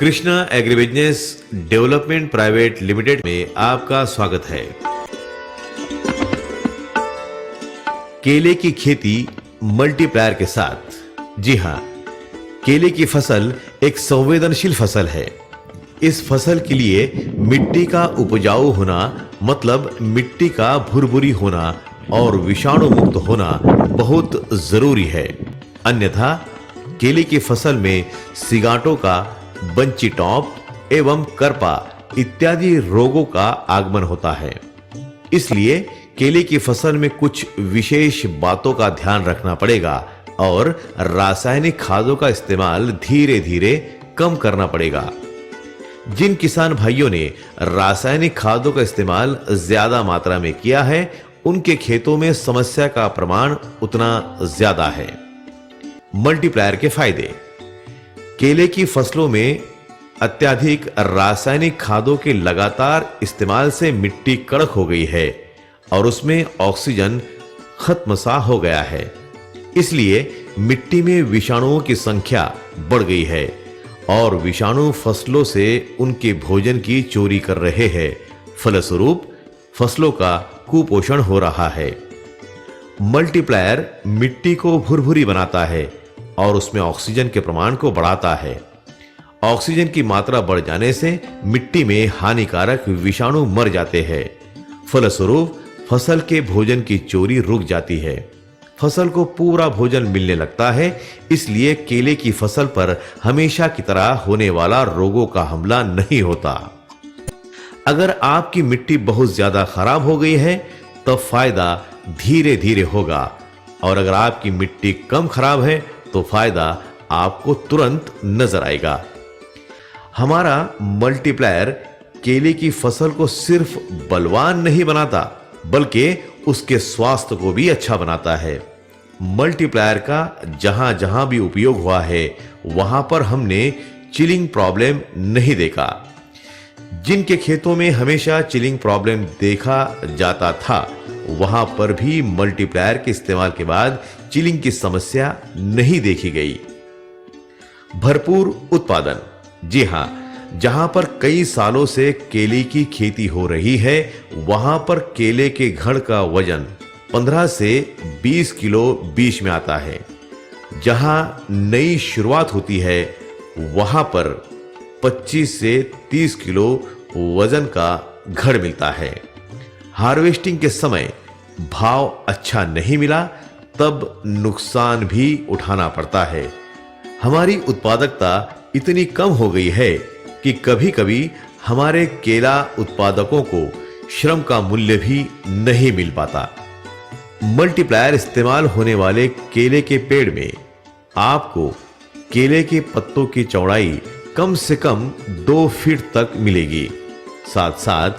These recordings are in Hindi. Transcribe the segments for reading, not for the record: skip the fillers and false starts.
Krishna agribusiness development private limited में आपका स्वागत है। केले की खेती मल्टीप्लायर के साथ। जी हां, केले की फसल एक संवेदनशील फसल है। इस फसल के लिए मिट्टी का उपजाऊ होना मतलब मिट्टी का भुरभुरी होना और विषाणु मुक्त होना बहुत जरूरी है। अन्यथा केले की फसल में सिगाटों का, बंची टॉप एवं करपा इत्यादि रोगों का आगमन होता है। इसलिए केले की फसल में कुछ विशेष बातों का ध्यान रखना पड़ेगा और रासायनिक खादों का इस्तेमाल धीरे-धीरे कम करना पड़ेगा। जिन किसान भाइयों ने रासायनिक खादों का इस्तेमाल ज्यादा मात्रा में किया है, उनके खेतों में समस्या का प्रमाण उतना ज्यादा है। मल्टीप्लायर के फायदे। केले की फसलों में अत्यधिक रासायनिक खादों के लगातार इस्तेमाल से मिट्टी कड़क हो गई है और उसमें ऑक्सीजन खत्म सा हो गया है। इसलिए मिट्टी में विषाणुओं की संख्या बढ़ गई है और विषाणु फसलों से उनके भोजन की चोरी कर रहे हैं। फलस्वरूप फसलों का कुपोषण हो रहा है। मल्टीप्लायर मिट्टी को भुरभुरी बनाता है और उसमें ऑक्सीजन के प्रमाण को बढ़ाता है। ऑक्सीजन की मात्रा बढ़ जाने से मिट्टी में हानिकारक विषाणु मर जाते हैं। फलस्वरूप फसल के भोजन की चोरी रुक जाती है। फसल को पूरा भोजन मिलने लगता है। इसलिए केले की फसल पर हमेशा की तरह होने वाला रोगों का हमला नहीं होता। अगर आपकी मिट्टी बहुत ज्यादा खराब हो गई है तो फायदा धीरे-धीरे होगा, और अगर आपकी मिट्टी कम खराब है तो फायदा आपको तुरंत नजर आएगा। हमारा मल्टीप्लायर केले की फसल को सिर्फ बलवान नहीं बनाता, बल्कि उसके स्वास्थ्य को भी अच्छा बनाता है। मल्टीप्लायर का जहां-जहां भी उपयोग हुआ है, वहां पर हमने चिलिंग प्रॉब्लम नहीं देखा। जिनके खेतों में हमेशा चिलिंग प्रॉब्लम देखा जाता था, वहां पर भी मल्टीप्लायर के इस्तेमाल के बाद चिलिंग की समस्या नहीं देखी गई। भरपूर उत्पादन। जी हां, जहां पर कई सालों से केले की खेती हो रही है, वहां पर केले के घड़ का वजन 15 से 20 किलो बीच में आता है। जहां नई शुरुआत होती है, वहां पर 25 से 30 किलो वजन का घड़ मिलता है। हार्वेस्टिंग के समय भाव अच्छा नहीं मिला, तब नुकसान भी उठाना पड़ता है। हमारी उत्पादकता इतनी कम हो गई है कि कभी-कभी हमारे केला उत्पादकों को श्रम का मूल्य भी नहीं मिल पाता। मल्टीप्लायर इस्तेमाल होने वाले केले के पेड़ में आपको केले के पत्तों की चौड़ाई कम से कम 2 फीट तक मिलेगी। साथ-साथ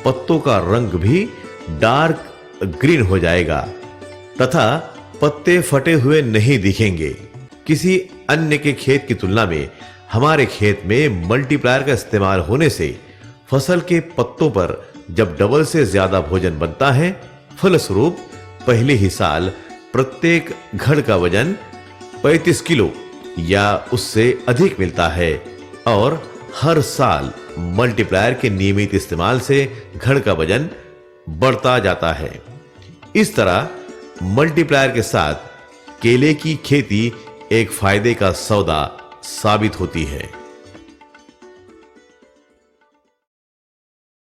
पत्तों का रंग भी डार्क ग्रीन हो जाएगा तथा पत्ते फटे हुए नहीं दिखेंगे। किसी अन्य के खेत की तुलना में हमारे खेत में मल्टीप्लायर का इस्तेमाल होने से फसल के पत्तों पर जब डबल से ज्यादा भोजन बनता है, फलस्वरूप पहले ही साल प्रत्येक घड़ का वजन 35 किलो या उससे अधिक मिलता है और हर साल मल्टीप्लायर के नियमित इस्तेमाल से घड़ का वजन बढ़ता जाता है। इस तरह मल्टीप्लायर के साथ केले की खेती एक फायदे का सौदा साबित होती है।